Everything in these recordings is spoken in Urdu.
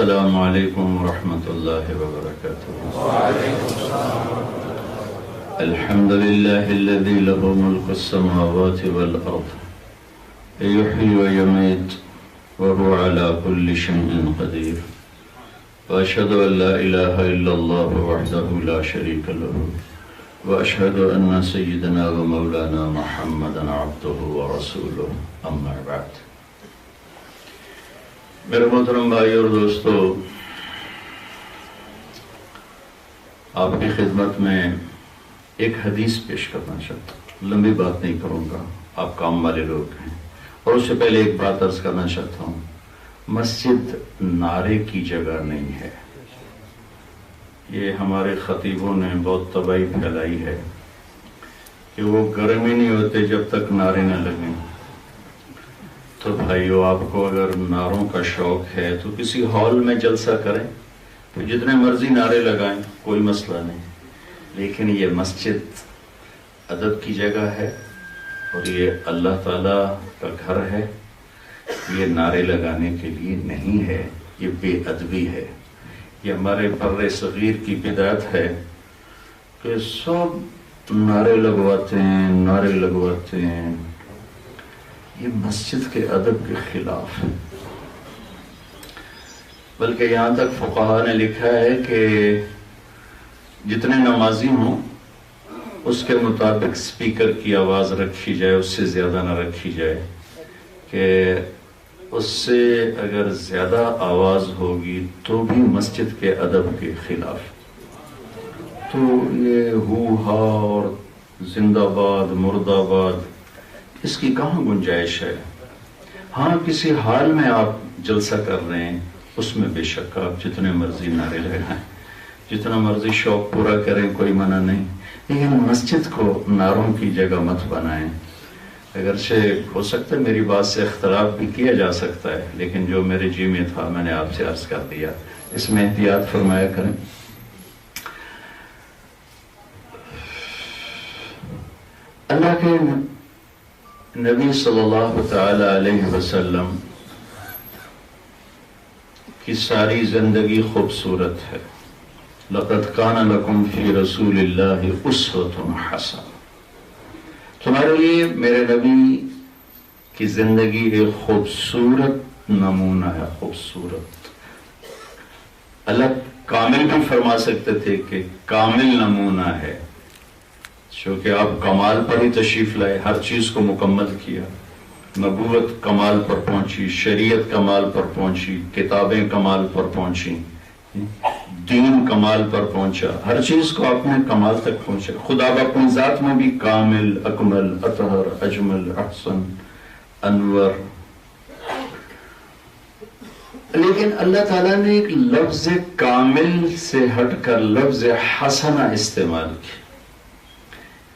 السلام علیکم ورحمۃ اللہ وبرکاتہ۔ الحمد للہ الذی لہ ملک السماوات والارض یحیی ویمیت وهو علی کل شیء قدیر واشهد ان لا الہ الا اللہ وحدہ لا شریک لہ واشهد ان سیدنا ومولانا محمدا عبدہ ورسولہ اما بعد۔ میرے محترم بھائی اور دوستو، آپ کی خدمت میں ایک حدیث پیش کرنا چاہتا ہوں، لمبی بات نہیں کروں گا، آپ کام والے لوگ ہیں۔ اور اس سے پہلے ایک بات عرض کرنا چاہتا ہوں، مسجد نعرے کی جگہ نہیں ہے۔ یہ ہمارے خطیبوں نے بہت تباہی پھیلائی ہے کہ وہ گرم ہی نہیں ہوتے جب تک نعرے نہ لگیں۔ تو بھائیو، آپ کو اگر نعروں کا شوق ہے تو کسی ہال میں جلسہ کریں، تو جتنے مرضی نعرے لگائیں، کوئی مسئلہ نہیں، لیکن یہ مسجد ادب کی جگہ ہے اور یہ اللہ تعالیٰ کا گھر ہے۔ یہ نعرے لگانے کے لیے نہیں ہے، یہ بے ادبی ہے۔ یہ ہمارے بر صغیر کی بدعت ہے کہ سب نعرے لگواتے ہیں۔ یہ مسجد کے ادب کے خلاف ہے، بلکہ یہاں تک فقہاء نے لکھا ہے کہ جتنے نمازی ہوں اس کے مطابق سپیکر کی آواز رکھی جائے، اس سے زیادہ نہ رکھی جائے، کہ اس سے اگر زیادہ آواز ہوگی تو بھی مسجد کے ادب کے خلاف۔ تو یہ ہو ہا اور زندہ باد مرد آباد، اس کی کہاں گنجائش ہے؟ ہاں، کسی حال میں آپ جلسہ کر رہے ہیں، اس میں بے شک آپ جتنے مرضی نعرے لگائیں، جتنا مرضی شوق پورا کریں، کوئی منع نہیں، لیکن مسجد کو نعروں کی جگہ مت بنائیں۔ اگرچہ ہو سکتا ہے میری بات سے اختلاف بھی کیا جا سکتا ہے، لیکن جو میرے جی میں تھا میں نے آپ سے عرض کر دیا، اس میں احتیاط فرمایا کریں۔ اللہ کے نبی صلی اللہ تعالی علیہ وسلم کی ساری زندگی خوبصورت ہے۔ لَقَدْ كَانَ لَكُمْ فِي رَسُولِ اللَّهِ أُسْوَةٌ حَسَنَةٌ۔ تمہارے لیے میرے نبی کی زندگی ایک خوبصورت نمونہ ہے، خوبصورت۔ اللہ کامل بھی فرما سکتے تھے کہ کامل نمونہ ہے، چونکہ آپ کمال پر ہی تشریف لائے، ہر چیز کو مکمل کیا۔ نبوت کمال پر پہنچی، شریعت کمال پر پہنچی، کتابیں کمال پر پہنچی، دین کمال پر پہنچا، ہر چیز کو آپ نے کمال تک پہنچا۔ خدا اپنی ذات میں بھی کامل، اکمل، اطہر، اجمل، احسن، انور۔ لیکن اللہ تعالیٰ نے ایک لفظ کامل سے ہٹ کر لفظ حسنہ استعمال کیا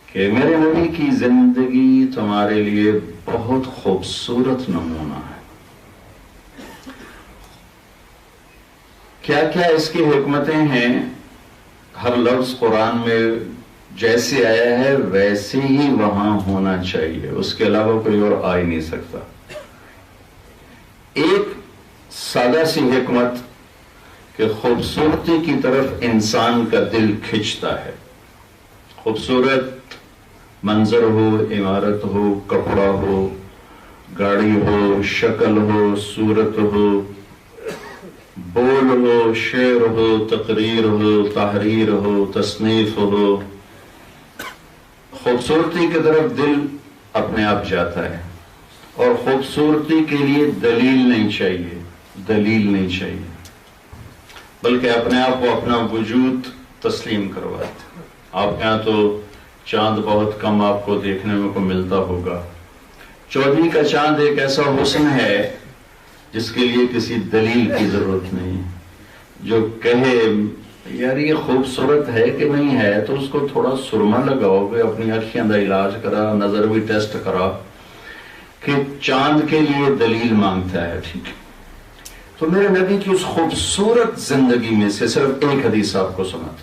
کہ میرے نبی کی زندگی تمہارے لیے بہت خوبصورت نمونہ ہے۔ کیا کیا اس کی حکمتیں ہیں؟ ہر لفظ قرآن میں جیسے آیا ہے ویسے ہی وہاں ہونا چاہیے، اس کے علاوہ کوئی اور آ ہی نہیں سکتا۔ ایک سادہ سی حکمت کہ خوبصورتی کی طرف انسان کا دل کھنچتا ہے۔ خوبصورت منظر ہو، عمارت ہو، کپڑا ہو، گاڑی ہو، شکل ہو، صورت ہو، بول ہو، شعر ہو، تقریر ہو، تحریر ہو، تصنیف ہو، خوبصورتی کی طرف دل اپنے آپ جاتا ہے۔ اور خوبصورتی کے لیے دلیل نہیں چاہیے، بلکہ اپنے آپ کو اپنا وجود تسلیم کرواتے۔ آپ کے یہاں تو چاند بہت کم آپ کو دیکھنے میں کو ملتا ہوگا۔ چودھویں کا چاند ایک ایسا حسن ہے جس کے لیے کسی دلیل کی ضرورت نہیں۔ جو کہے یار یہ خوبصورت ہے کہ نہیں ہے، تو اس کو تھوڑا سرما لگاؤ گے، اپنی آنکھیں کا علاج کرا، نظر بھی ٹیسٹ کرا کہ چاند کے لیے دلیل مانگتا ہے، ٹھیک ہے۔ تو میرے نبی کی اس خوبصورت زندگی میں سے صرف ایک حدیث آپ کو سناتا،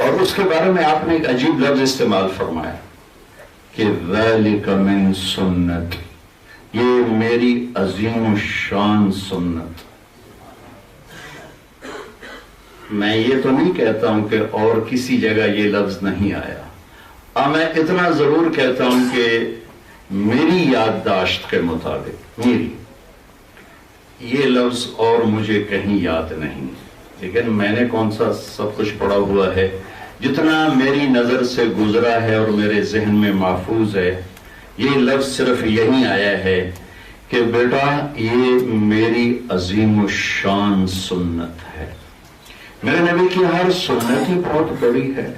اور اس کے بارے میں آپ نے ایک عجیب لفظ استعمال فرمایا کہ ذَلِكَ مِن سُنَّتِ، یہ میری عظیم الشان سنت. میں یہ تو نہیں کہتا ہوں کہ اور کسی جگہ یہ لفظ نہیں آیا، میں اتنا ضرور کہتا ہوں کہ میری یادداشت کے مطابق میری یہ لفظ اور مجھے کہیں یاد نہیں، لیکن میں نے کون سا سب کچھ پڑھا ہوا ہے، جتنا میری نظر سے گزرا ہے اور میرے ذہن میں محفوظ ہے، یہ لفظ صرف یہی آیا ہے کہ بیٹا یہ میری عظیم الشان سنت ہے. میرے نبی کی ہر سنت ہی بہت بڑی ہے،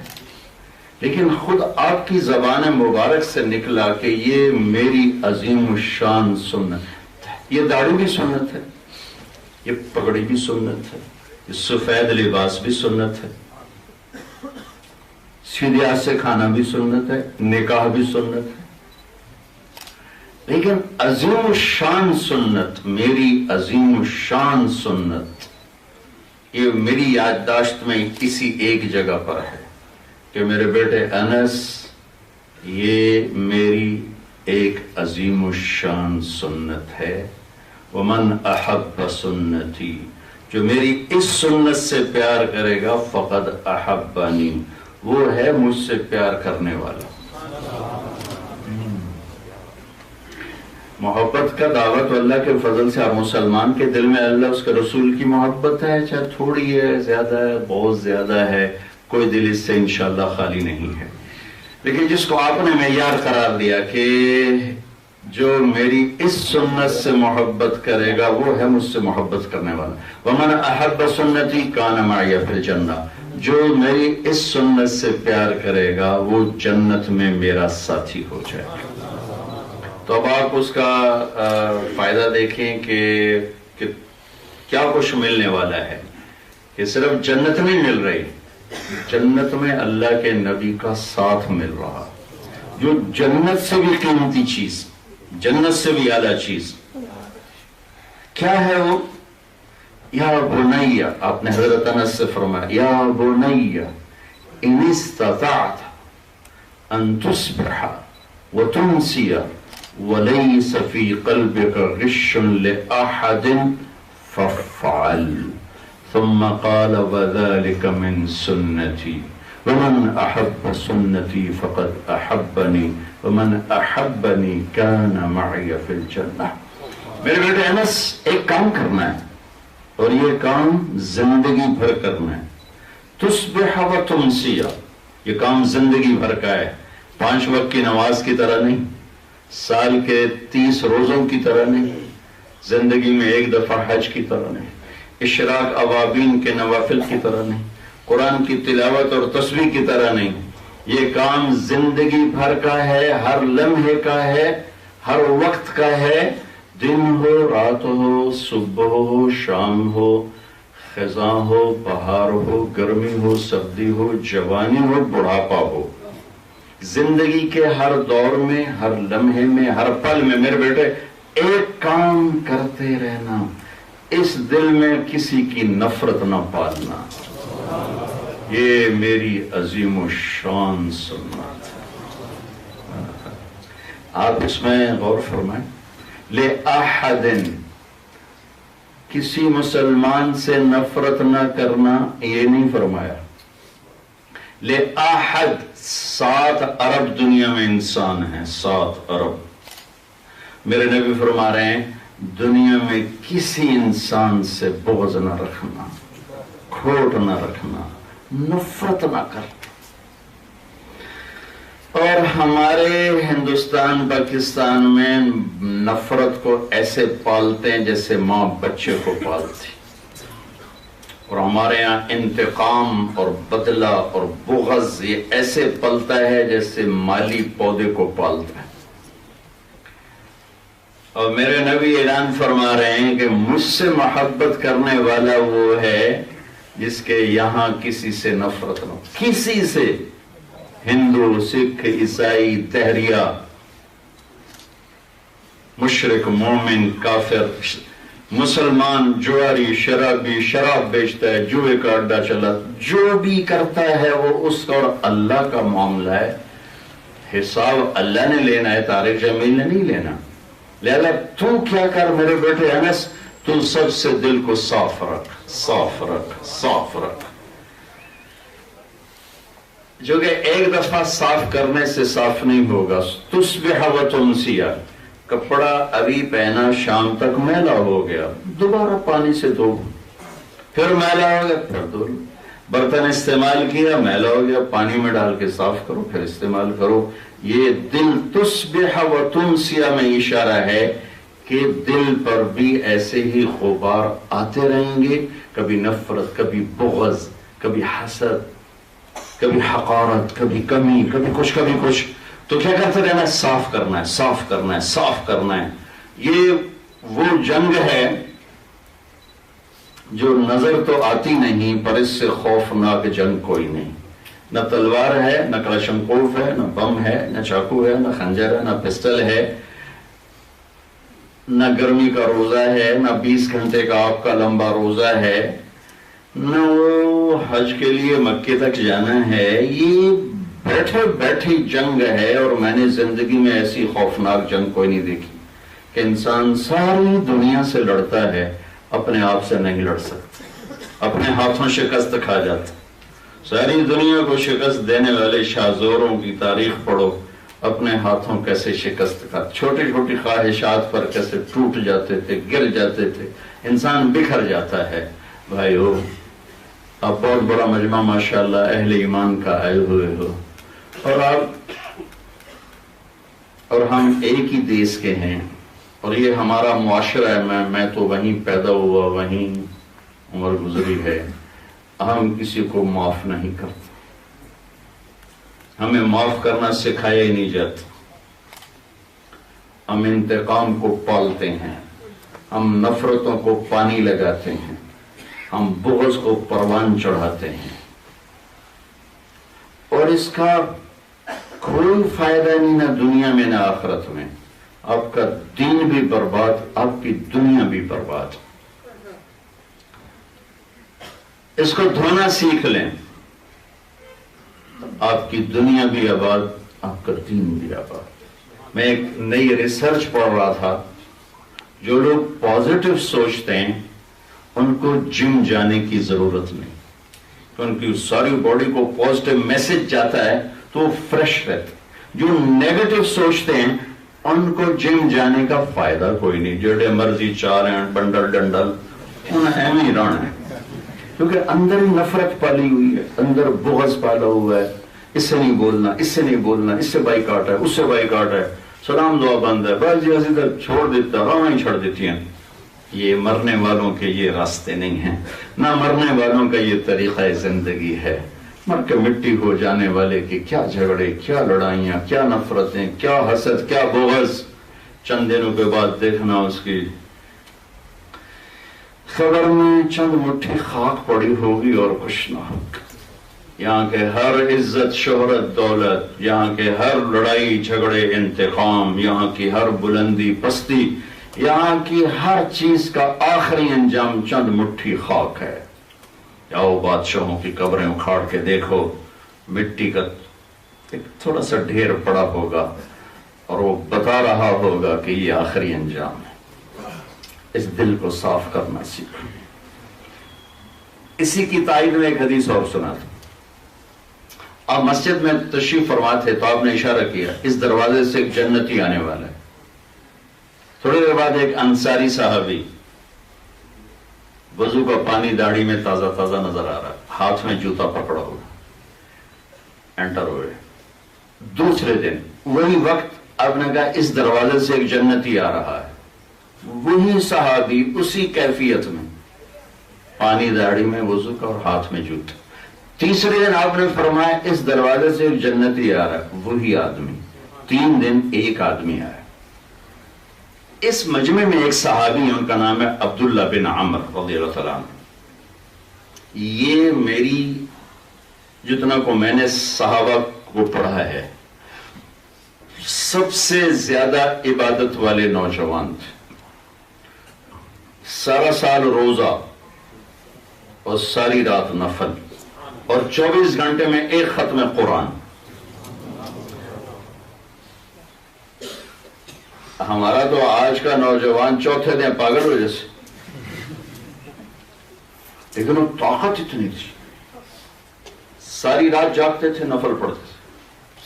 لیکن خود آپ کی زبان مبارک سے نکلا کہ یہ میری عظیم الشان سنت. یہ داڑھی بھی سنت ہے، یہ پگڑی بھی سنت ہے، یہ سفید لباس بھی سنت ہے، سیدھے ہاتھ سے کھانا بھی سنت ہے، نکاح بھی سنت ہے. لیکن عظیم الشان سنت، میری عظیم الشان سنت، یہ میری یادداشت میں کسی ایک جگہ پر ہے کہ میرے بیٹے انس، یہ میری ایک عظیم الشان سنت ہے. ومن احب سنتی، جو میری اس سنت سے پیار کرے گا فقد احبنی، وہ ہے مجھ سے پیار کرنے والا. محبت کا دعوت اللہ کے فضل سے ہر مسلمان کے دل میں اللہ اس کے رسول کی محبت ہے، چاہے تھوڑی ہے، زیادہ ہے، بہت زیادہ ہے، کوئی دل اس سے انشاءاللہ خالی نہیں ہے. لیکن جس کو آپ نے معیار قرار دیا کہ جو میری اس سنت سے محبت کرے گا وہ ہے مجھ سے محبت کرنے والا. ومن احب سنتی کان معی فی الجنہ، جو میری اس سنت سے پیار کرے گا وہ جنت میں میرا ساتھی ہو جائے گا. تو اب آپ اس کا فائدہ دیکھیں کہ کیا کچھ ملنے والا ہے، کہ صرف جنت نہیں مل رہی، جنت میں اللہ کے نبی کا ساتھ مل رہا، جو جنت سے بھی قیمتی چیز، جنت سے بھی اعلیٰ چیز کیا ہے وہ؟ یا بنیا، آپ نے حضرت انس سے فرمایا یا بنیا ان استطعت ان تصبح وتمسی وَلَيْسَ فِي قَلْبِكَ غِشٌّ لِأَحَدٍ فَافْعَلْ. ثُمَّ قَالَ وَذَلِكَ مِنْ سُنَّتِي وَمَنْ أَحَبَّ سُنَّتِي فَقَدْ أَحَبَّنِي وَمَنْ أَحَبَّنِي كَانَ مَعِيَ فِي الْجَنَّةِ. میرے بیٹے انس، ایک کام کرنا ہے اور یہ کام زندگی بھر کرنا ہے. تصبح وتمسی، یہ کام زندگی بھر کا ہے، 5 وقت کی نماز کی طرح نہیں، سال کے 30 روزوں کی طرح نہیں، زندگی میں ایک دفعہ حج کی طرح نہیں، اشراق اوابین کے نوافل کی طرح نہیں، قرآن کی تلاوت اور تسبیح کی طرح نہیں. یہ کام زندگی بھر کا ہے، ہر لمحے کا ہے، ہر وقت کا ہے، دن ہو، رات ہو، صبح ہو، شام ہو، خزاں ہو، بہار ہو، گرمی ہو، سردی ہو، جوانی ہو، بڑھاپا ہو. زندگی کے ہر دور میں، ہر لمحے میں، ہر پل میں میرے بیٹے ایک کام کرتے رہنا، اس دل میں کسی کی نفرت نہ پالنا. یہ میری عظیم الشان سنت ہے. آپ اس میں غور فرمائیں. لِأَحَدٍ، کسی مسلمان سے نفرت نہ کرنا یہ نہیں فرمایا. لِأَحَدٍ، 7 ارب دنیا میں انسان ہیں، 7 ارب. میرے نبی فرما رہے ہیں دنیا میں کسی انسان سے بغض نہ رکھنا، کھوٹ نہ رکھنا، نفرت نہ کرنا. اور ہمارے ہندوستان پاکستان میں نفرت کو ایسے پالتے ہیں جیسے ماں بچے کو پالتی، اور ہمارے یہاں انتقام اور بدلہ اور بغض یہ ایسے پلتا ہے جیسے مالی پودے کو پالتا ہے. اور میرے نبی اعلان فرما رہے ہیں کہ مجھ سے محبت کرنے والا وہ ہے جس کے یہاں کسی سے نفرت نہ ہو، کسی سے، ہندو، سکھ، عیسائی، دہریہ، مشرک، مومن، کافر، مسلمان، جواری، شرابی، شراب بیچتا ہے، جوئے کا اڈا چلا، جو بھی کرتا ہے وہ اس کا اور اللہ کا معاملہ ہے. حساب اللہ نے لینا ہے، طارق جمیل نے نہیں لینا. لہذا تو کیا کر میرے بیٹے انس، تو سب سے دل کو صاف رکھ، صاف رکھ، صاف رکھ، جو کہ ایک دفعہ صاف کرنے سے صاف نہیں ہوگا۔ تصبح و تمسی، کپڑا ابھی پہنا شام تک میلا ہو گیا، دوبارہ پانی سے دھو، پھر میلا ہو گیا پھر دھو، برتن استعمال کیا میلا ہو گیا، پانی میں ڈال کے صاف کرو پھر استعمال کرو۔ یہ دل تصبح و تمسی میں اشارہ ہے کہ دل پر بھی ایسے ہی غبار آتے رہیں گے، کبھی نفرت، کبھی بغض، کبھی حسد، کبھی حقارت، کبھی کمی، کبھی کچھ، تو کیا کرتے رہنا ہے؟ صاف کرنا ہے، صاف کرنا ہے، صاف کرنا ہے۔ یہ وہ جنگ ہے جو نظر تو آتی نہیں، پر اس سے خوفناک جنگ کوئی نہیں۔ نہ تلوار ہے، نہ کلاشنکوف ہے، نہ بم ہے، نہ چاقو ہے، نہ خنجر ہے، نہ پسٹل ہے، نہ گرمی کا روزہ ہے، نہ 20 گھنٹے کا آپ کا لمبا روزہ ہے، نہ وہ حج کے لیے مکے تک جانا ہے۔ یہ بیٹھے بیٹھی جنگ ہے، اور میں نے زندگی میں ایسی خوفناک جنگ کوئی نہیں دیکھی کہ انسان ساری دنیا سے لڑتا ہے، اپنے آپ سے نہیں لڑ سکتا، اپنے ہاتھوں شکست کھا جاتا۔ ساری دنیا کو شکست دینے والے شاہزوروں کی تاریخ پڑھو، اپنے ہاتھوں کیسے شکست کھا، چھوٹی چھوٹی خواہشات پر کیسے ٹوٹ جاتے تھے، گر جاتے تھے، انسان بکھر جاتا ہے۔ بھائیو، آپ بہت بڑا مجمع ماشاءاللہ اہل ایمان کا آئے ہوئے ہو، اور ہم ایک ہی دیش کے ہیں، اور یہ ہمارا معاشرہ ہے، میں تو وہیں پیدا ہوا، وہیں عمر گزری ہے، ہم کسی کو معاف نہیں کرتے، ہمیں معاف کرنا سکھایا ہی نہیں جاتا، ہم انتقام کو پالتے ہیں، ہم نفرتوں کو پانی لگاتے ہیں، ہم بغض کو پروان چڑھاتے ہیں، اور اس کا کوئی فائدہ نہیں، نہ دنیا میں نہ آخرت میں۔ آپ کا دین بھی برباد، آپ کی دنیا بھی برباد۔ اس کو دھونا سیکھ لیں، آپ کی دنیا بھی آباد، آپ کا دین بھی آباد۔ میں ایک نئی ریسرچ پڑھ رہا تھا، جو لوگ پازیٹو سوچتے ہیں ان کو جم جانے کی ضرورت نہیں، ان کی ساری باڈی کو پازیٹو میسج جاتا ہے تو وہ فریش رہتے۔ جو نیگیٹو سوچتے ہیں ان کو جم جانے کا فائدہ کوئی نہیں، جڑے مرضی چار ہیں بنڈل ڈنڈل، انہیں اہم ہی رہنا ہے، کیونکہ اندر ہی نفرت پالی ہوئی ہے، اندر بغض پالا ہوا ہے، اس سے نہیں بولنا، اس سے نہیں بولنا، اس سے بائیکاٹ ہے، اس سے بائیکاٹ ہے، سلام دعا بند ہے، بس جی اسی طرح چھوڑ دیتا، ہوایں چھڑ دیتی ہیں۔ یہ مرنے والوں کے یہ راستے نہیں ہیں، نہ مرنے والوں کا یہ طریقہ زندگی ہے۔ مر کے مٹی ہو جانے والے کی کیا جھگڑے، کیا لڑائیاں، کیا نفرتیں، کیا حسد، کیا بغض، چند دنوں کے بعد دیکھنا اس کی قبر میں چند مٹھی خاک پڑی ہوگی اور کچھ نہ ہوگا۔ یہاں کے ہر عزت، شہرت، دولت، یہاں کے ہر لڑائی جھگڑے، انتقام، یہاں کی ہر بلندی پستی، یہاں کی ہر چیز کا آخری انجام چند مٹھی خاک ہے۔ جاؤ بادشاہوں کی قبریں اکھاڑ کے دیکھو، مٹی کا ایک تھوڑا سا ڈھیر پڑا ہوگا، اور وہ بتا رہا ہوگا کہ یہ آخری انجام ہے۔ اس دل کو صاف کرنا سیکھو۔ اسی کی تائید میں ایک حدیث اور سنا تھا۔ آپ مسجد میں تشریف فرما تھے تو آپ نے اشارہ کیا، اس دروازے سے ایک جنتی آنے والا ہے۔ تھوڑی دیر بعد ایک انصاری صحابی، وضو کا پانی داڑھی میں تازہ تازہ نظر آ رہا ہے، ہاتھ میں جوتا پکڑا ہوا، انٹر ہوئے۔ دوسرے دن وہی وقت آپ نے کہا اس دروازے سے ایک جنتی آ رہا ہے، وہی صحابی اسی کیفیت میں، پانی داڑھی میں وضو کا اور ہاتھ میں جوتا۔ تیسرے دن آپ نے فرمایا اس دروازے سے ایک جنتی آ رہا ہے، وہی آدمی۔ 3 دن ایک آدمی آیا۔ اس مجمع میں ایک صحابی ہیں، ان کا نام ہے عبداللہ بن عمر رضی اللہ تعالیٰ عنہ۔ یہ میری جتنا کو میں نے صحابہ کو پڑھا ہے، سب سے زیادہ عبادت والے نوجوان تھے۔ سارا سال روزہ اور ساری رات نفل، اور 24 گھنٹے میں ایک ختم قرآن۔ ہمارا تو آج کا نوجوان چوتھے دن پاگل ہو جیسے، لیکن وہ طاقت اتنی تھی، ساری رات جاگتے تھے، نفل پڑھتے تھے،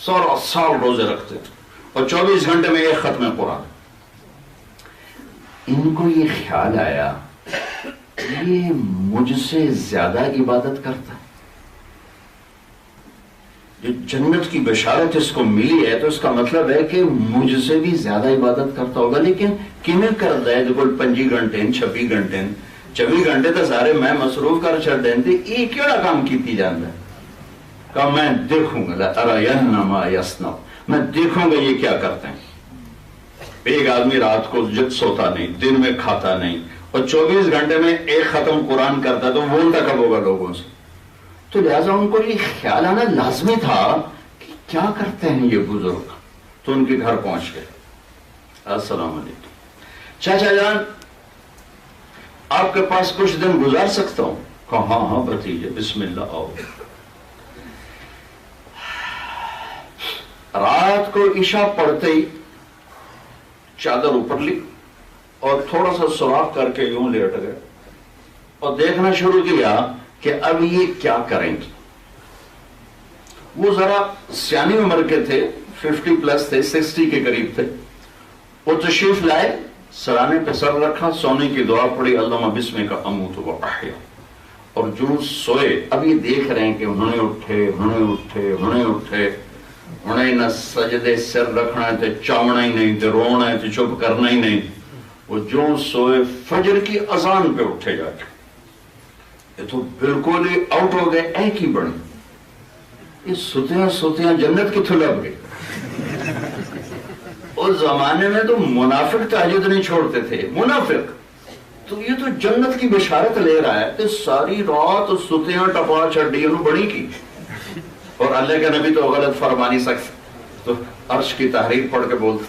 سارا سال روزے رکھتے تھے، اور 24 گھنٹے میں ایک ختم قرآن۔ ان کو یہ خیال آیا یہ مجھ سے زیادہ عبادت کرتا ہے، جو جنت کی بشارت اس کو ملی ہے تو اس کا مطلب ہے کہ مجھ سے بھی زیادہ عبادت کرتا ہوگا، لیکن کیوں کرتا ہے؟ جو 25 گھنٹے 26 گھنٹے 24 گھنٹے تو سارے میں مصروف کر چڑھ دیں تھے، یہ کیڑا کام کیتی جاندہ ہے؟ کہا میں دیکھوں گا، لَأَرَيَنَّ مَا يَصْنَعُ، میں دیکھوں گا یہ کیا کرتے ہیں۔ ایک آدمی رات کو جد سوتا نہیں، دن میں کھاتا نہیں، اور 24 گھنٹے میں ایک ختم قرآن کرتا ہے، تو بولتا کب ہوگا لوگوں سے؟ تو لہٰذا ان کو یہ خیال آنا لازمی تھا کہ کیا کرتے ہیں یہ بزرگ۔ تو ان کے گھر پہنچ گئے، السلام علیکم، چاچا جان آپ کے پاس کچھ دن گزار سکتا ہوں؟ کہا ہاں ہاں بھتیجے بسم اللہ آؤ۔ رات کو عشاء پڑھتے ہی چادر اوپر لی اور تھوڑا سا سوراخ کر کے یوں لیٹ گئے اور دیکھنا شروع کیا کہ اب یہ کیا کریں گے۔ وہ ذرا سیانی عمر کے تھے، 50 پلس تھے، 60 کے قریب تھے۔ وہ تشریف لائے، سرانے پہ سر رکھا، سونے کی دعا پڑھی، اللہم بسمک اموت و احیا، اور جو سوئے اب یہ دیکھ رہے ہیں کہ انہوں نے اٹھے، انہیں نہ سجدے سر رکھنا ہے تو چاونا ہی نہیں، تو رونا ہے تو چپ کرنا ہی نہیں۔ وہ جو سوئے فجر کی اذان پہ اٹھے جا کے، یہ تو بالکل ہی آؤٹ ہو گئے، ایک ہی بڑی یہ سوتیاں جنت کی تھلب گئی۔ اس زمانے میں تو منافق تہجد نہیں چھوڑتے تھے، منافق تو یہ تو جنت کی بشارت لے رہا ہے کہ ساری رات سوتیاں ٹپا چھڑی انہوں بڑی کی، اور اللہ کے نبی تو غلط فرما نہیں سکتے، تو عرش کی تحریر پڑھ کے بولتے۔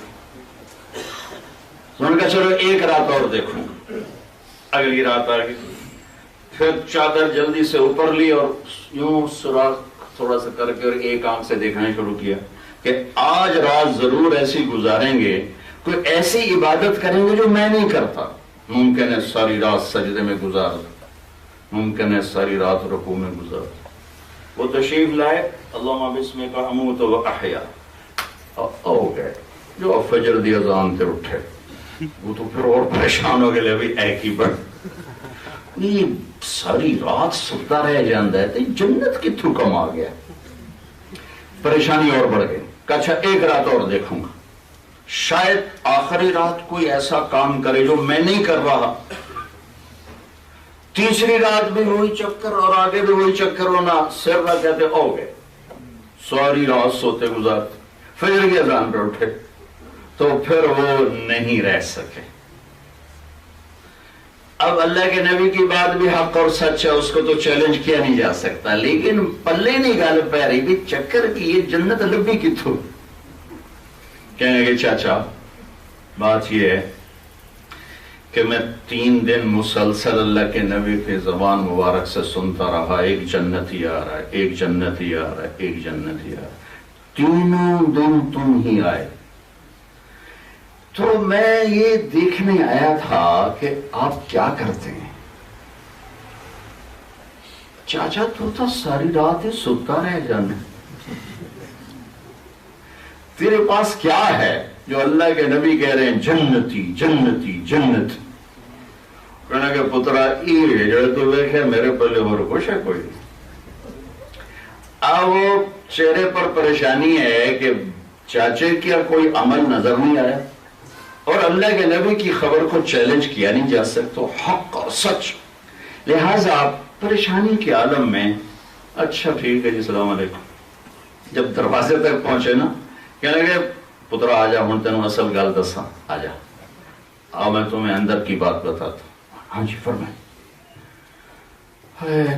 انہوں نے کہا چلو ایک رات اور دیکھوں، اگلی رات آ گئی، پھر چادر جلدی سے اوپر لی اور یوں سوراخ تھوڑا سا کر کے اور ایک آنکھ سے دیکھنا شروع کیا کہ آج رات ضرور ایسی گزاریں گے، کوئی ایسی عبادت کریں گے جو میں نہیں کرتا۔ ممکن ہے ساری رات سجدے میں گزار دو، ممکن ہے ساری رات رکوع میں گزار دو۔ وہ تشریف لائے، اللہم بسمک اموت و احیا، ہو گئے۔ جو فجر دی اذان تے اٹھے وہ تو پھر اور پریشان ہو گئے، ابھی ایک ہی بڑھ یہ ساری رات ستا رہ جاندہ ہے تو جنت کتھوں کم آ گیا، پریشانی اور بڑھ گئی۔ کہا اچھا ایک رات اور دیکھوں گا، شاید آخری رات کوئی ایسا کام کرے جو میں نہیں کر رہا۔ تیسری رات بھی وہی چکر اور آگے بھی وہی چکر ہونا، سر نہ کہتے ہو گئے، ساری رات سوتے گزارتے، فجر کی اذان پہ اٹھے تو پھر وہ نہیں رہ سکے۔ اب اللہ کے نبی کی بات بھی حق اور سچ ہے، اس کو تو چیلنج کیا نہیں جا سکتا، لیکن پلے نہیں گال پہ رہی بھی چکر کی یہ جنت لبی کتھوں۔ کہنے کہ چاچا بات یہ ہے کہ میں 3 دن مسلسل اللہ کے نبی کی زبان مبارک سے سنتا رہا، ایک جنتی آ رہا ہے، ایک جنتی آ رہا ہے، ایک جنتی آ رہا ہے، تینوں دن تم ہی آئے۔ تو میں یہ دیکھنے آیا تھا کہ آپ کیا کرتے ہیں۔ چاچا تو ساری رات ہی سوتا رہ جانا، تیرے پاس کیا ہے جو اللہ کے نبی کہہ رہے ہیں جنتی جنتی جنت؟ کہنا کہ پترا یہ جڑے تو دیکھے میرے پہلے اور کچھ ہے کوئی۔ اب وہ چہرے پر پریشانی ہے کہ چاچے کیا کوئی عمل نظر نہیں آیا، اور اللہ کے نبی کی خبر کو چیلنج کیا نہیں جا سکتا، حق اور سچ۔ لہٰذا پریشانی کے عالم میں اچھا ٹھیک ہے جی السلام علیکم، جب دروازے تک پہنچے نا کہنے لگے پترا آجا ہوں تینوں اصل گل دساں، آجا آؤ میں تمہیں اندر کی بات بتاتا ہوں۔ ہاں جی فرمائیں۔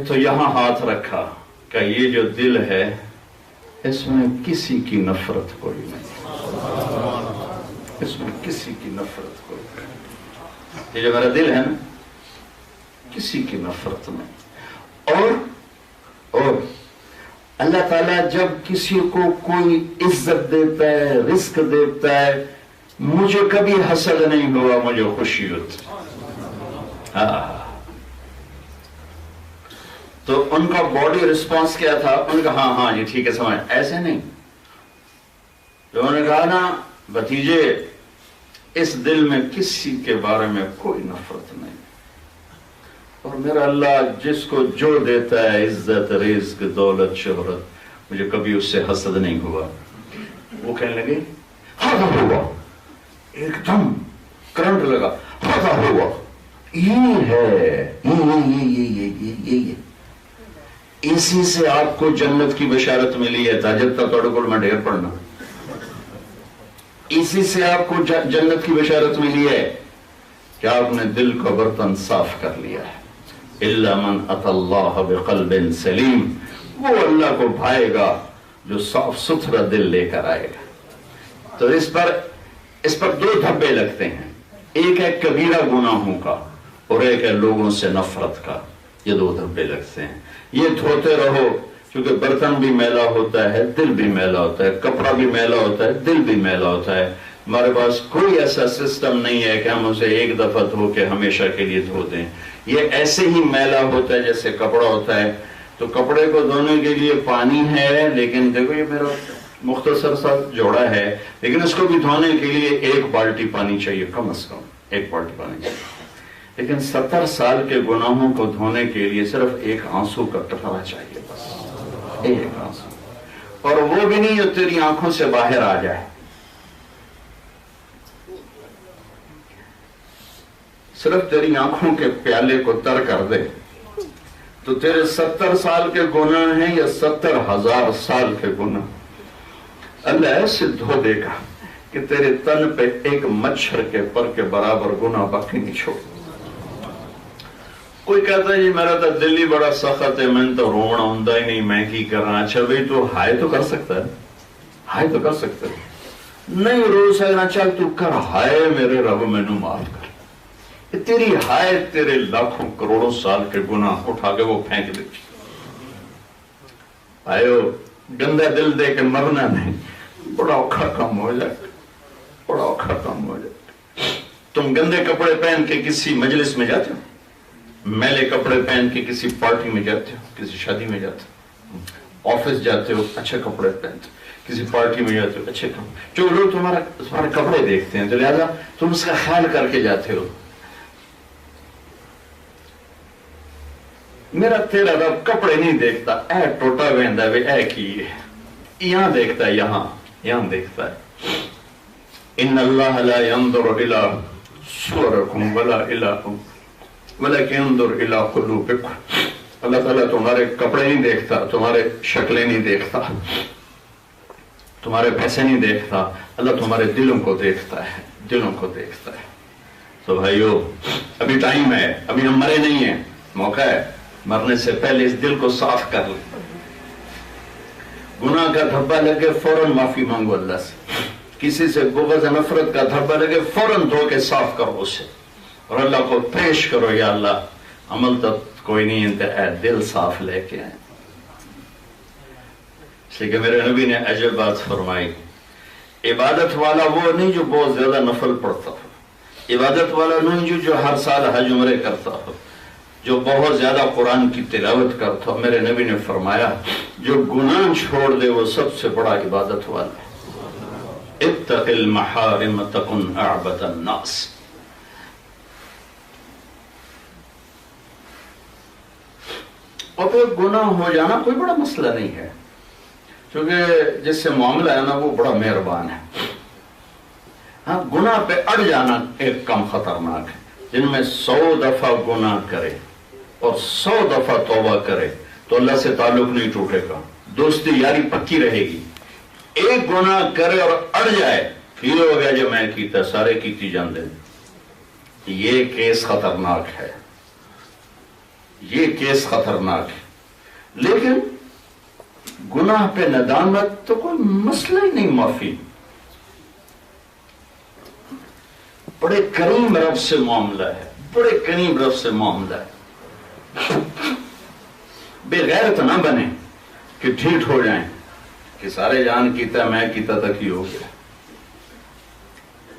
تو یہاں ہاتھ رکھا کہ یہ جو دل ہے اس میں کسی کی نفرت کوئی نہیں، اس میں کسی کی نفرت کوئی نہیں، یہ جو میرا دل ہے نا کسی کی نفرت نہیں۔ اور اللہ تعالیٰ جب کسی کو کوئی عزت دیتا ہے، رزق دیتا ہے، مجھے کبھی حسد نہیں ہوا، مجھے خوشی ہوتی۔ تو ان کا باڈی رسپانس کیا تھا؟ ان کا ہاں ہاں جی ٹھیک ہے سمجھ، ایسے نہیں۔ تو انہوں نے کہا نا بھتیجے اس دل میں کسی کے بارے میں کوئی نفرت نہیں، اور میرا اللہ جس کو جو دیتا ہے عزت رزق دولت شہرت، مجھے کبھی اس سے حسد نہیں ہوا۔ وہ کہنے لگے ہاں ہوا، ایک دم کرنٹ لگا، ہاں ہوا، یہ ہے یہ اسی سے آپ کو جنت کی بشارت ملی ہے۔ تاجد کا توڑ کو میں ڈھیر پڑھنا، اسی سے آپ کو جنت کی بشارت ملی ہے کہ آپ نے دل کا برتن صاف کر لیا ہے۔ الا من اتى الله بقلب سلیم، وہ اللہ کو بھائے گا جو صاف ستھرا دل لے کر آئے گا۔ تو اس پر دو دھبے لگتے ہیں، ایک ہے کبیرہ گناہوں کا اور ایک ہے لوگوں سے نفرت کا۔ یہ دو دھبے لگتے ہیں، یہ دھوتے رہو، کیونکہ برتن بھی میلا ہوتا ہے، دل بھی میلا ہوتا ہے، کپڑا بھی میلا ہوتا ہے، دل بھی میلا ہوتا ہے۔ ہمارے پاس کوئی ایسا سسٹم نہیں ہے کہ ہم اسے ایک دفعہ دھو کے ہمیشہ کے لیے دھو دیں۔ یہ ایسے ہی میلا ہوتا ہے جیسے کپڑا ہوتا ہے۔ تو کپڑے کو دھونے کے لیے پانی ہے، لیکن دیکھو یہ میرا مختصر سا جوڑا ہے، لیکن اس کو بھی دھونے کے لیے ایک بالٹی پانی چاہیے، کم از کم ایک بالٹی پانی چاہیے۔ لیکن 70 سال کے گناہوں کو دھونے کے لیے صرف ایک آنسو کا قطرہ چاہیے، بس ایک آنسو، اور وہ بھی نہیں جو تیری آنکھوں سے باہر آ جائے، صرف تیری آنکھوں کے پیالے کو تر کر دے، تو تیرے 70 سال کے گناہ ہیں یا 70,000 سال کے گناہ اللہ ایسے دھو دے گا کہ تیرے تن پہ ایک مچھر کے پر کے برابر گناہ باقی نہیں چھوڑ۔ کوئی کہتا ہے جی میرا تو دل ہی بڑا سخت ہے، میں تو رونا ہوندا ہی نہیں، میں کی کرنا۔ اچھا بھئی تو ہائے تو کر سکتا ہے، ہائے تو کر سکتا ہے، نہیں رو سکنا، چل تو کر ہائے میرے رب میں نو معاف کر۔ تیری ہائے تیرے لاکھوں کروڑوں سال کے گناہ اٹھا کے وہ پھینک دے۔ آئیو گندا دل دے کے مرنا نہیں، بڑا اوکھا کام ہو جائے، بڑا اوکھا کام ہو جائے۔ تم گندے کپڑے پہن کے کسی مجلس میں جاتے ہو، میلے کپڑے پہن کے کسی پارٹی میں جاتے ہو، کسی شادی میں جاتے ہو، آفس جاتے ہو اچھے کپڑے پہنتے ہو، کسی پارٹی میں جاتے ہو اچھے کپڑے، جو لوگ تمہارے کپڑے دیکھتے ہیں تو لہذا تم اس کا خیال کر کے جاتے ہو۔ میرا تیرا رب کپڑے نہیں دیکھتا، اے ٹوٹا ویندا وے اے کی ہے، یہاں دیکھتا ہے، یہاں دیکھتا ہے۔ ان اللہ لا ينظر الى صورکم ولا الى ولکن ينظر الى قلوبکم۔ اللہ تعالیٰ تمہارے کپڑے نہیں دیکھتا، تمہارے شکلیں نہیں دیکھتا، تمہارے پیسے نہیں دیکھتا، اللہ تمہارے دلوں کو دیکھتا ہے، دلوں کو دیکھتا ہے۔ تو بھائیو ابھی ٹائم ہے، ابھی ہم مرے نہیں ہیں، موقع ہے، مرنے سے پہلے اس دل کو صاف کر لیں۔ گناہ کا دھبا لگے فوراً معافی مانگو اللہ سے، کسی سے بغض نفرت کا دھبا لگے فوراً دھو کے صاف کرو اسے، اور اللہ کو پیش کرو، یا اللہ عمل تو کوئی نہیں ہے، اے دل صاف لے کے آئے۔ اس لیے کہ میرے نبی نے عجب بات فرمائی، عبادت والا وہ نہیں جو بہت زیادہ نفل پڑھتا ہو، عبادت والا نہیں جو ہر سال حج عمرے کرتا ہو، جو بہت زیادہ قرآن کی تلاوت کرتا ہو۔ میرے نبی نے فرمایا جو گناہ چھوڑ دے وہ سب سے بڑا عبادت والا ہے۔ اتق المحارم تکن اعبد الناس۔ اور پھر گناہ ہو جانا کوئی بڑا مسئلہ نہیں ہے، کیونکہ جس سے معاملہ ہے نا وہ بڑا مہربان ہے۔ ہاں گناہ پہ اڑ جانا ایک کم خطرناک ہے۔ جن میں 100 دفعہ گناہ کرے اور 100 دفعہ توبہ کرے تو اللہ سے تعلق نہیں ٹوٹے گا، دوستی یاری پکی رہے گی۔ ایک گناہ کرے اور اڑ جائے، پھر ہو گیا جو میں کیتا سارے کیتی جان دیں، یہ کیس خطرناک ہے، یہ کیس خطرناک ہے۔ لیکن گناہ پہ ندامت تو کوئی مسئلہ ہی نہیں، معافی بڑے کریم رب سے معاملہ ہے، بڑے کریم رب سے معاملہ ہے۔ بے غیرت نہ بنے کہ ڈھیٹ ہو جائیں کہ سارے جان کیتا میں کیتا تک ہی ہو گیا۔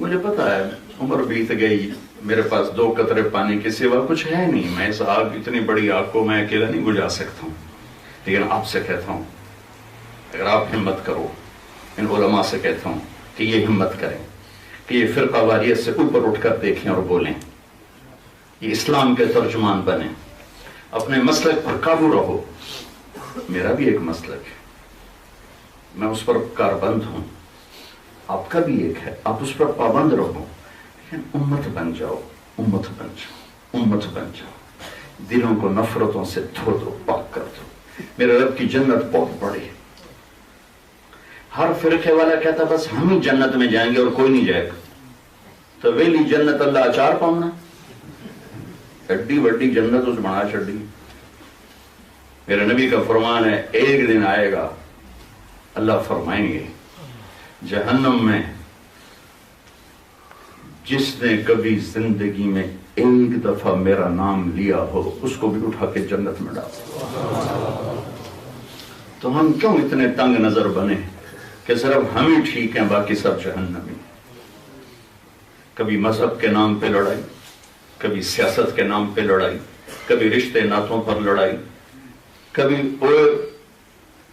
مجھے پتا ہے عمر بیت گئی، میرے پاس 2 قطرے پانی کے سوا کچھ ہے نہیں، میں اس آگ، اتنی بڑی آگ کو میں اکیلا نہیں بجھا سکتا ہوں، لیکن آپ سے کہتا ہوں اگر آپ ہمت کرو، ان علماء سے کہتا ہوں کہ یہ ہمت کریں کہ یہ فرقہ واریت سے اوپر اٹھ کر دیکھیں اور بولیں، یہ اسلام کے ترجمان بنیں، اپنے مسلک پر قابو رہو۔ میرا بھی ایک مسلک ہے، میں اس پر کاربند ہوں، آپ کا بھی ایک ہے، آپ اس پر پابند رہو، لیکن امت بن جاؤ، امت بن جاؤ، امت بن جاؤ، دلوں کو نفرتوں سے دھو دو، پاک کر دو۔ میرے رب کی جنت بہت بڑی ہے۔ ہر فرقے والا کہتا بس ہم ہی جنت میں جائیں گے اور کوئی نہیں جائے گا، تو ویلی جنت اللہ اچار پاؤنا، ایڈی وڈی جنت اس بنا چڑی۔ میرے نبی کا فرمان ہے ایک دن آئے گا اللہ فرمائیں گے جہنم میں جس نے کبھی زندگی میں ایک دفعہ میرا نام لیا ہو اس کو بھی اٹھا کے جنت میں ڈال۔ تو ہم کیوں اتنے تنگ نظر بنے کہ صرف ہم ہی ٹھیک ہیں باقی سب جہنمی؟ کبھی مذہب کے نام پہ لڑائی، کبھی سیاست کے نام پہ لڑائی، کبھی رشتے ناتوں پر لڑائی، کبھی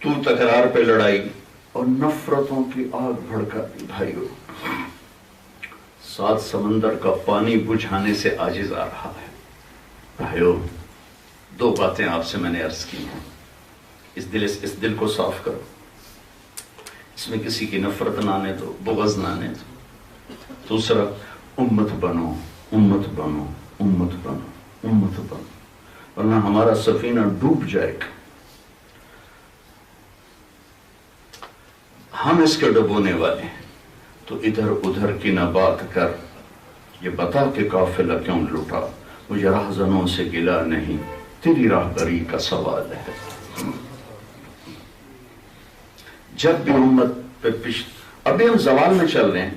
تو تکرار پہ لڑائی، اور نفرتوں کی آگ بھڑکا دی۔ بھائیو 7 سمندر کا پانی بجھانے سے عاجز آ رہا ہے۔ بھائیو 2 باتیں آپ سے میں نے عرض کی ہیں، اس دل کو صاف کرو، اس میں کسی کی نفرت نہ آنے دو، بغض نہ آنے دو۔ دوسرا، امت بنو، امت بنو، امت بنو، امت بنو، ورنہ ہمارا سفینہ ڈوب جائے گا۔ ہم اس کے ڈبونے والے ہیں، تو ادھر ادھر کی نہ بات کر، یہ بتا کہ قافلہ کیوں لٹا، مجھے راہزنوں سے گلا نہیں، تیری راہبری کا سوال ہے۔ جب بھی امت پہ ابھی ہم زوال میں چل رہے ہیں،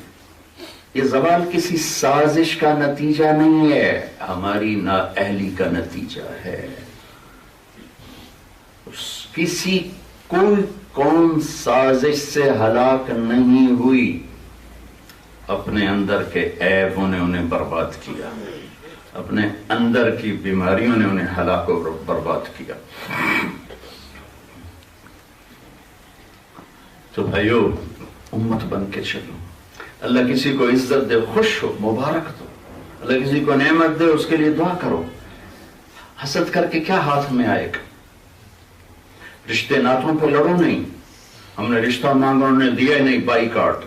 یہ زوال کسی سازش کا نتیجہ نہیں ہے، ہماری نااہلی کا نتیجہ ہے۔ کسی کوئی قوم سازش سے ہلاک نہیں ہوئی، اپنے اندر کے عیبوں نے انہیں برباد کیا، اپنے اندر کی بیماریوں نے انہیں ہلاک و برباد کیا۔ تو بھائیو امت بن کے چلو، اللہ کسی کو عزت دے خوش ہو، مبارک دو، اللہ کسی کو نعمت دے اس کے لیے دعا کرو، حسد کر کے کیا ہاتھ میں آئے گا؟ رشتے ناتوں پہ لڑو نہیں، ہم نے رشتہ مانگا انہوں نے دیا ہی نہیں، بائی کاٹ،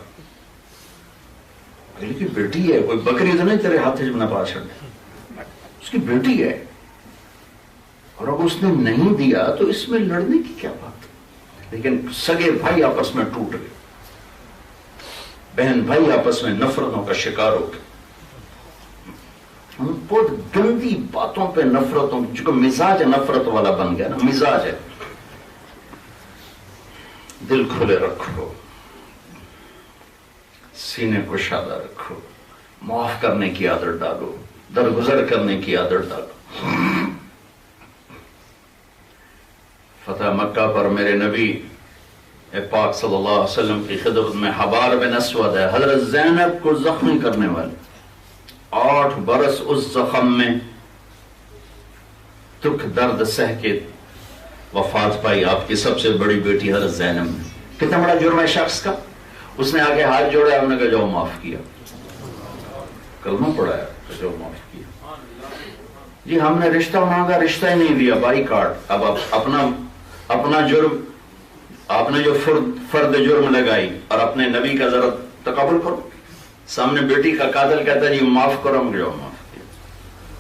کی بیٹی ہے، کوئی بکری تو نہیں تیرے ہاتھ سے نہ پا چھڑے، اس کی بیٹی ہے، اور اب اس نے نہیں دیا تو اس میں لڑنے کی کیا بات؟ لیکن سگے بھائی آپس میں ٹوٹ گئے، بہن بھائی آپس میں نفرتوں کا شکار ہو گئے، ہم بہت گندی باتوں پہ نفرتوں، جو مزاج نفرت والا بن گیا نا، مزاج ہے۔ دل کھلے رکھو، سینے کو شادہ رکھو، معاف کرنے کی عادت ڈالو، درگزر کرنے کی عادت ڈالو۔ فتح مکہ پر میرے نبی پاک صلی اللہ علیہ وسلم کی خدمت میں حبار بن اسود ہے، حضرت زینب کو زخمی کرنے والے، 8 برس اس زخم میں دکھ درد سہ کے وفات پائی آپ کی سب سے بڑی بیٹی حضرت زینب نے۔ کتنا بڑا جرم ہے شخص کا، اس نے آگے ہاتھ جوڑا، ہم نے کہا جاؤ معاف کیا، کلمہ پڑھا ہے جو معاف کیا۔ جی ہم نے رشتہ مانگا، رشتہ ہی نہیں دیا، بائی کاٹ۔ اب اپنا جرم، آپ نے جو فرد جرم لگائی، اور اپنے نبی کا ذرا تقابل کرو، سامنے بیٹی کا قاتل کہتا ہے جی معاف کرو، ہم جو معاف کیا،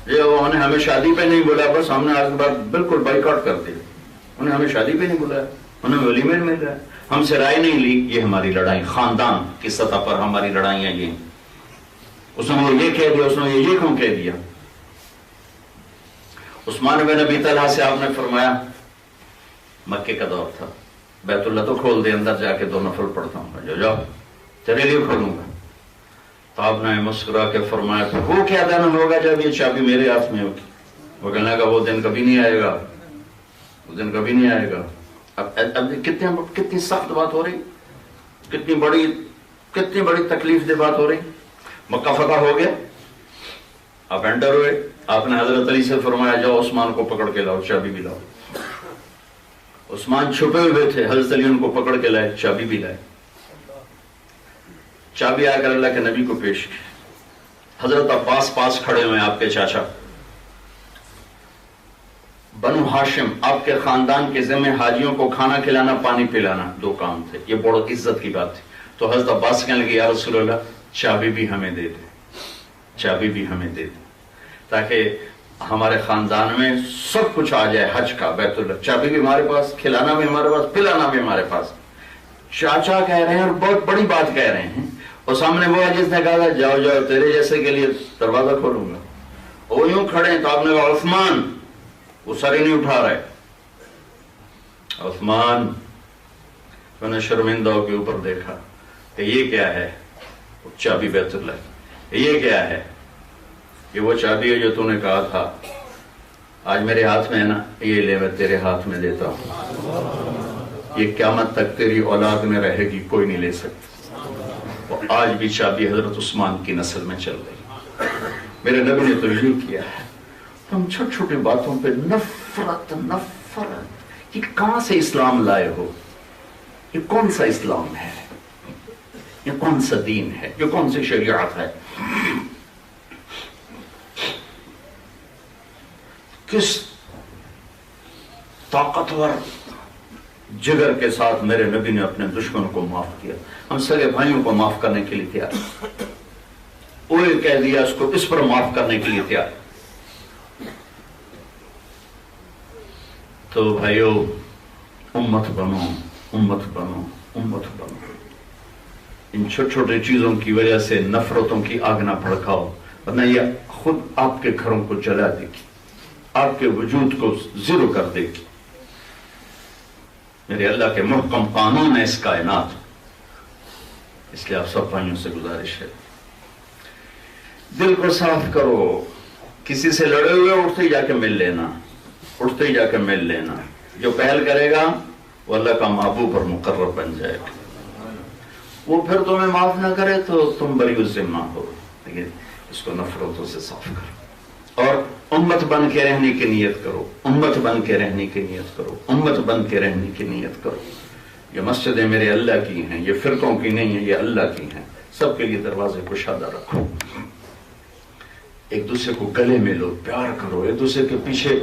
جی انہوں نے ہمیں شادی پہ نہیں بولا، بس ہم نے آج کے بعد بالکل بائی کاٹ کر دیا، انہیں ہمیں شادی پہ نہیں بلایا، انہیں ولیمے میں مل رہا ہے، ہم سے رائے نہیں لی۔ یہ ہماری لڑائی خاندان کی سطح پر ہماری لڑائیاں یہ، اس نے یہ کہہ دیا، اس نے یہ کیوں کہہ دیا۔ عثمان بن ابی طلحہ سے آپ نے فرمایا، مکے کا دور تھا، بیت اللہ تو کھول دے، اندر جا کے 2 نفل پڑھتا ہوں، جو جاؤ تیرے لیے کھولوں گا۔ تو آپ نے مسکرا کے فرمایا وہ کیا دن ہوگا جب یہ چابی میرے ہاتھ میں ہوگی؟ وہ کہنے لگا وہ دن کبھی نہیں آئے گا، وہ دن کبھی نہیں آئے گا۔ اب کتنی سخت بات ہو رہی، کتنی بڑی تکلیف دہ بات ہو رہی۔ مکہ فتح ہو گیا، آپ انٹر ہوئے، آپ نے حضرت علی سے فرمایا جاؤ عثمان کو پکڑ کے لاؤ، چابی بھی لاؤ۔ عثمان چھپے ہوئے تھے، حضرت علی ان کو پکڑ کے لائے، چابی بھی لائے۔ چابی آ کر اللہ کے نبی کو پیش کی۔ حضرت عباس پاس کھڑے ہوئے، آپ کے چاچا، بنو ہاشم، آپ کے خاندان کے ذمہ حاجیوں کو کھانا کھلانا، پانی پلانا، دو کام تھے، یہ بڑا عزت کی بات تھی۔ تو حضرت عباس کہنے لگے یا رسول اللہ چابی بھی ہمیں دے دے، چابی بھی ہمیں دے دے، تاکہ ہمارے خاندان میں سب کچھ آ جائے حج کا، بیت اللہ، چابی بھی ہمارے پاس، کھلانا بھی ہمارے پاس، پلانا بھی ہمارے پاس۔ چاچا کہہ رہے ہیں اور بہت بڑی بات کہہ رہے ہیں، اور سامنے وہ جس نے کہا تھا جاؤ جاؤ تیرے جیسے کے لیے دروازہ کھولوں گا، وہ یوں کھڑے ہیں، تو آپ نے کہا عثمان، وہ سر ہی نہیں اٹھا رہے، عثمان، میں نے شرمندہ ہو کے اوپر دیکھا کہ یہ کیا ہے؟ چابی بیت اللہ، یہ کیا ہے؟ یہ وہ چابی ہے جو تو نے کہا تھا آج میرے ہاتھ میں ہے نا، یہ لے میں تیرے ہاتھ میں دیتا ہوں، یہ قیامت تک تیری اولاد میں رہے گی، کوئی نہیں لے سکتا۔ اور آج بھی چابی حضرت عثمان کی نسل میں چل رہی۔ میرے نبی نے تو یہ کیا ہے۔ تم چھوٹی چھوٹی باتوں پہ نفرت، یہ کہاں سے اسلام لائے ہو؟ یہ کون سا اسلام ہے؟ یہ کون سا دین ہے؟ یہ کون سی شریعت ہے؟ کس طاقتور جگر کے ساتھ میرے نبی نے اپنے دشمن کو معاف کیا، ہم سگے بھائیوں کو معاف کرنے کے لیے تیار، وہ کہہ دیا اس کو اس پر معاف کرنے کے لیے تیار۔ تو بھائیو، امت بنو، امت بنو، امت بنو۔ ان چھوٹی چھوٹی چیزوں کی وجہ سے نفرتوں کی آگ نہ بھڑکاؤ، ورنہ یہ خود آپ کے گھروں کو جلا دے گی، آپ کے وجود کو زیرو کر دے گی۔ میرے اللہ کے محکم قانون ہے اس کائنات، اس لیے آپ سب بھائیوں سے گزارش ہے، دل کو صاف کرو۔ کسی سے لڑے ہوئے اٹھتے ہی جا کے مل لینا، اٹھتے ہی جا کے مل لینا۔ جو پہل کرے گا وہ اللہ کا محبوب اور مقرب بن جائے گا، وہ پھر تمہیں معاف نہ کرے تو تم بری الذمہ ہو، لیکن اس کو نفرتوں سے صاف کرو، اور امت بن کے رہنے کی نیت کرو، امت بن کے رہنے کی نیت کرو، امت بن کے رہنے کی نیت کرو۔ یہ مسجدیں میرے اللہ کی ہیں، یہ فرقوں کی نہیں ہیں، یہ اللہ کی ہیں۔ سب کے لیے دروازے کشادہ رکھو، ایک دوسرے کو گلے میں لو، پیار کرو، ایک دوسرے کے پیچھے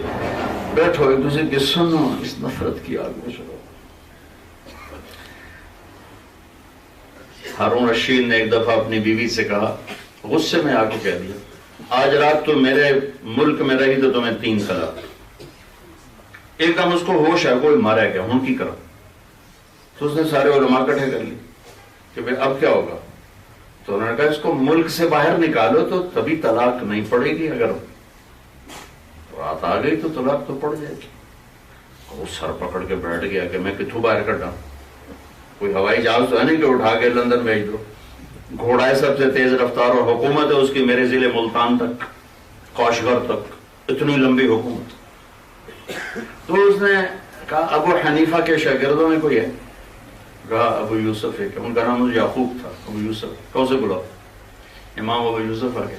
بیٹھو، ایک دوسرے کی سنو، اس نفرت کی آگ میں چلو۔ ہارون رشید نے ایک دفعہ اپنی بیوی سے کہا، غصے میں آ کے کہہ دیا، آج رات تو میرے ملک میں رہی تو تمہیں 3 طلاق۔ ایک دم اس کو ہوش ہے، کوئی مارا گیا، ہوں کی کرو؟ تو اس نے سارے علماء اکٹھے کر لی کہ بھئی اب کیا ہوگا؟ تو انہوں نے کہا اس کو ملک سے باہر نکالو تو تبھی طلاق نہیں پڑے گی، اگر رات آ گئی تو طلاق تو پڑ جائے گی۔ وہ سر پکڑ کے بیٹھ گیا کہ میں کتوں باہر کر ڈاؤں، کوئی ہوائی جہاز تو ہے نہیں کہ اٹھا کے لندن بھیج دو، گھوڑا ہے سب سے تیز رفتار، اور حکومت ہے اس کی میرے ضلع ملتان تک، کاشغر تک، اتنی لمبی حکومت۔ تو اس نے کہا ابو حنیفہ کے شاگردوں میں کوئی ہے؟ کہا ابو یوسف ہے، کہ ان کا نام یعقوب تھا، ابو یوسف۔ کون سے بلاؤ؟ امام ابو یوسف آ گیا۔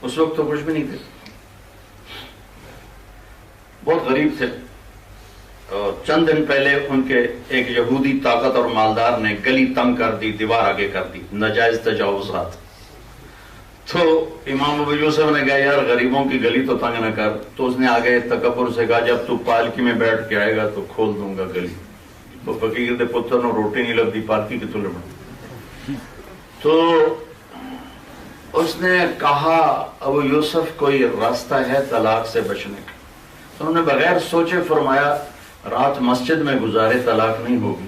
اس وقت تو کچھ بھی نہیں تھے، بہت غریب تھے، اور چند دن پہلے ان کے ایک یہودی طاقت اور مالدار نے گلی تنگ کر دی، دیوار آگے کر دی، ناجائز تجاوزات۔ تو امام ابو یوسف نے کہا یار غریبوں کی گلی تو تنگ نہ کر، تو اس نے آگے تکبر سے کہا جب تو پالکی میں بیٹھ کے آئے گا تو کھول دوں گا گلی۔ تو فقیر دے پتر نو روٹی نہیں لگتی، پالکی کی تو لڑ۔ تو اس نے کہا ابو یوسف کوئی راستہ ہے طلاق سے بچنے کا؟ تو انہوں نے بغیر سوچے فرمایا رات مسجد میں گزارے طلاق نہیں ہوگی۔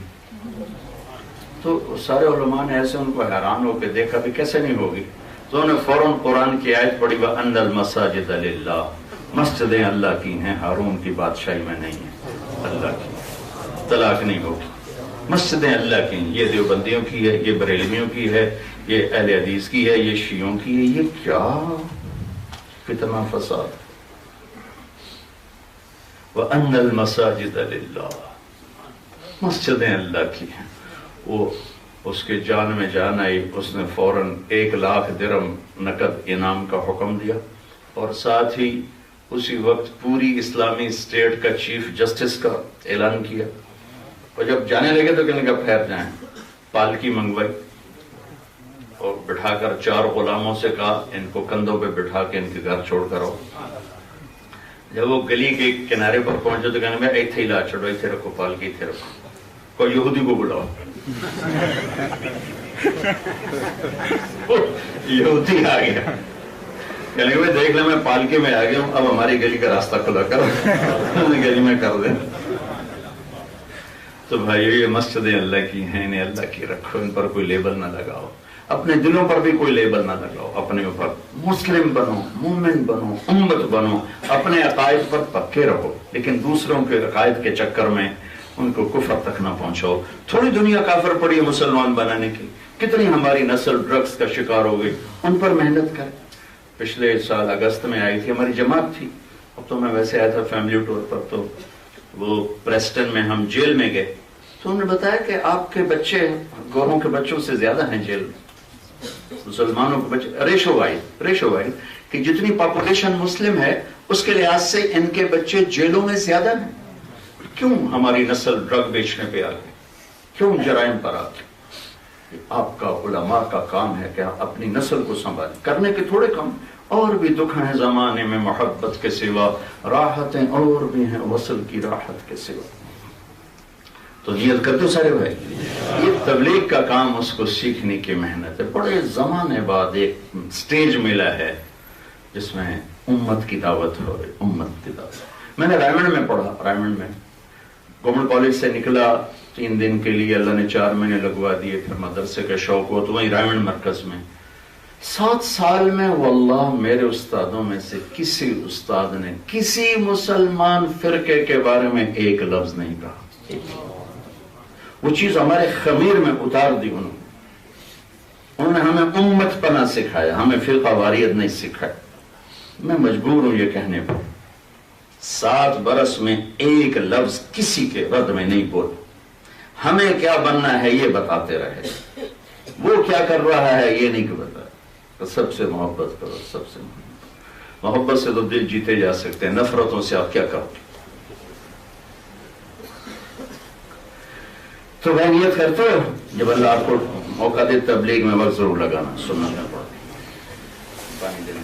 تو سارے علماء نے ایسے ان کو حیران ہو کے دیکھا بھی کیسے نہیں ہوگی، تو انہوں نے فوراً قرآن کی آیت پڑھی وَأَنَّ الْمَسَاجِدَ لِلَّهِ، مسجدیں اللہ کی ہیں، ہارون کی بادشاہی میں نہیں ہیں، اللہ کی، طلاق نہیں ہوگی۔ مسجدیں اللہ کی ہیں، یہ دیوبندیوں کی ہے، یہ بریلویوں کی ہے، یہ اہل حدیث کی ہے، یہ شیعوں کی ہے، یہ کیا فتنہ فساد۔ وَأَنَّ الْمَسَاجِدَ لِلَّهِ، مسجدیں اللہ کی ہیں۔ وہ اس کے جان میں جان آئی، اس نے فوراً 1,00,000 درہم نقد انعام کا حکم دیا، اور ساتھ ہی اسی وقت پوری اسلامی اسٹیٹ کا چیف جسٹس کا اعلان کیا۔ اور جب جانے لگے تو کہنے کا پھیر جائیں، پالکی منگوائی اور بٹھا کر 4 غلاموں سے کہا ان کو کندھوں پہ بٹھا کے ان کے گھر چھوڑ کر آؤ۔ جب وہ گلی کے کنارے پر پہنچے تو کہنے میں ایتھے ہی لا چھوڑو، ایتھے رکھو پالکی، ایتھے رکھو، کوئی یہودی کو بلاؤ۔ یہودی آ گیا، کہنے میں دیکھ لیں میں پالکی میں آ گیا ہوں، اب ہماری گلی کا راستہ کھلا کرو، گلی میں کر دیں۔ تو بھائیو یہ مسجدیں اللہ کی ہیں، انہیں اللہ کی رکھو، ان پر کوئی لیبل نہ لگاؤ، اپنے دلوں پر بھی کوئی لیبل نہ لگاؤ، اپنے اوپر مسلم بنو، مومن بنو، امت بنو، اپنے عقائد پر پکے رہو، لیکن دوسروں کے عقائد کے چکر میں ان کو کفر تک نہ پہنچاؤ۔ تھوڑی دنیا کافر پڑی ہے مسلمان بنانے کی، کتنی ہماری نسل ڈرگز کا شکار ہو گئی، ان پر محنت کریں۔ پچھلے سال اگست میں آئی تھی ہماری جماعت تھی، اب تو میں ویسے آیا تھا فیملی ٹور پر، تو وہ پریسٹن میں ہم جیل میں گئے تو انہوں نے بتایا کہ آپ کے بچے گوروں کے بچوں سے زیادہ ہیں جیل میں، مسلمانوں کے بچے، ریشو وائز کہ جتنی پاپولیشن مسلم ہے اس کے لحاظ سے ان کے بچے جیلوں میں زیادہ ہیں۔ کیوں ہماری نسل ڈرگ بیچنے پہ آ گئی، کیوں جرائم پر آ گئی؟ آپ کا علماء کا کام ہے کہ اپنی نسل کو سنبھالیں، کرنے کے تھوڑے کم، اور بھی دکھ ہیں زمانے میں محبت کے سوا، راحتیں اور بھی ہیں وصل کی راحت کے سوا۔ تو نیت کرتے ہو سارے بھائی، یہ تبلیغ کا کام، اس کو سیکھنے کی محنت ہے۔ بڑے زمانے بعد ایک سٹیج ملا ہے جس میں امت کی دعوت ہو رہی، امت کی دعوت۔ میں نے رائمنڈ میں پڑھا، رائمنڈ میں گورنمنٹ کالج سے نکلا 3 دن کے لیے، اللہ نے 4 مہینے لگوا دیے، پھر مدرسے کا شوق ہوا تو وہیں رائمنڈ مرکز میں 7 سال میں واللہ میرے استادوں میں سے کسی استاد نے کسی مسلمان فرقے کے بارے میں ایک لفظ نہیں کہا۔ وہ چیز ہمارے خمیر میں اتار دی انہوں نے ہمیں امت پنا سکھایا، ہمیں فرقہ واریت نہیں سکھایا۔ میں مجبور ہوں یہ کہنے پر 7 برس میں ایک لفظ کسی کے رد میں نہیں بولا۔ ہمیں کیا بننا ہے یہ بتاتے رہے، وہ کیا کر رہا ہے یہ نہیں بتایا۔ تو سب سے محبت کرو، سب سے محبت سے تو دل جیتے جا سکتے ہیں، نفرتوں سے آپ کیا کرو گے؟ تو میں نیت کرتا ہوں جب اللہ آپ کو موقع دے تبلیغ میں وقت ضرور لگانا، سننا پڑتا ہے، پانی دینے